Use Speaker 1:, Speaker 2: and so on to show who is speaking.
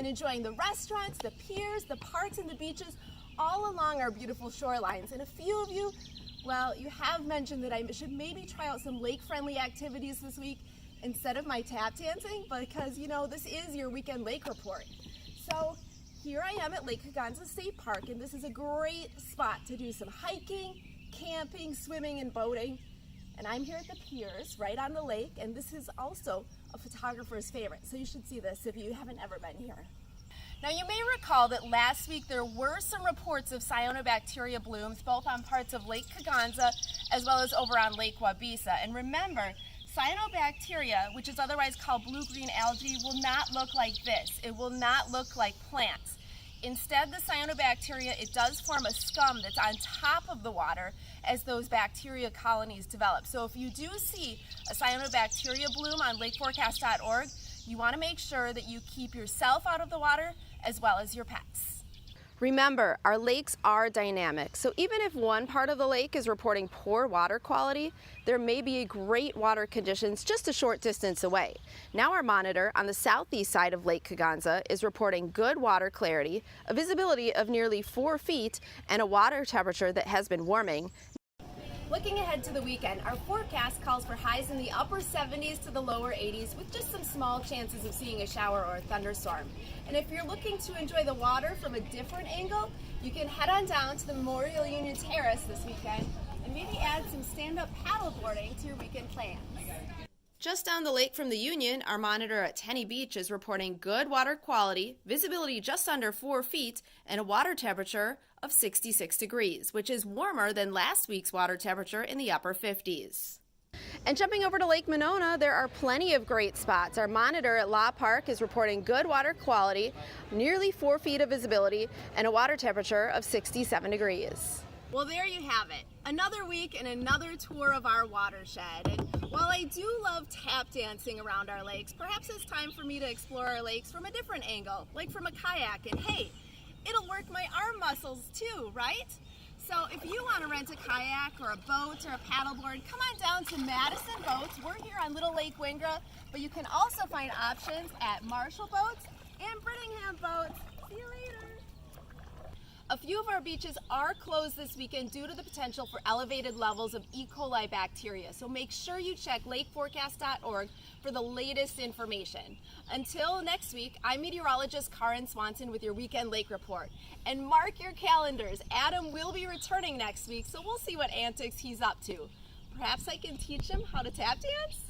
Speaker 1: and enjoying the restaurants, the piers, the parks, and the beaches all along our beautiful shorelines. And a few of you, well, you have mentioned that I should maybe try out some lake-friendly activities this week instead of my tap dancing, because you know, this is your weekend lake report. So here I am at Lake Kegonsa State Park, and this is a great spot to do some hiking, camping, swimming, and boating. And I'm here at the piers right on the lake, and this is also a photographer's favorite, so you should see this if you haven't ever been here. Now you may recall that last week there were some reports of cyanobacteria blooms both on parts of Lake Kegonsa as well as over on Lake Waubesa. And remember, cyanobacteria, which is otherwise called blue-green algae, will not look like this. It will not look like plants. Instead, the cyanobacteria, it does form a scum that's on top of the water as those bacteria colonies develop. So if you do see a cyanobacteria bloom on lakeforecast.org, you want to make sure that you keep yourself out of the water as well as your pets. Remember, our lakes are dynamic, so even if one part of the lake is reporting poor water quality, there may be great water conditions just a short distance away. Now our monitor on the southeast side of Lake Kegonsa is reporting good water clarity, a visibility of nearly 4 feet, and a water temperature that has been warming. Looking ahead to the weekend, our forecast calls for highs in the upper 70s to the lower 80s with just some small chances of seeing a shower or a thunderstorm. And if you're looking to enjoy the water from a different angle, you can head on down to the Memorial Union Terrace this weekend and maybe add some stand-up paddleboarding to your weekend plans. Just down the lake from the Union, our monitor at Tenny Beach is reporting good water quality, visibility just under 4 feet, and a water temperature of 66 degrees, which is warmer than last week's water temperature in the upper 50s. And jumping over to Lake Monona, there are plenty of great spots. Our monitor at Law Park is reporting good water quality, nearly 4 feet of visibility, and a water temperature of 67 degrees. Well, there you have it. Another week and another tour of our watershed. And while I do love tap dancing around our lakes, perhaps it's time for me to explore our lakes from a different angle, like from a kayak. And hey, it'll work my arm muscles too, right? So if you want to rent a kayak or a boat or a paddleboard, come on down to Madison Boats. We're here on Little Lake Wingra, but you can also find options at Marshall Boats and Brittingham Boats. See you later. A few of our beaches are closed this weekend due to the potential for elevated levels of E. coli bacteria, so make sure you check lakeforecast.org for the latest information. Until next week, I'm meteorologist Karin Swanson with your Weekend Lake Report. And mark your calendars, Adam will be returning next week, so we'll see what antics he's up to. Perhaps I can teach him how to tap dance?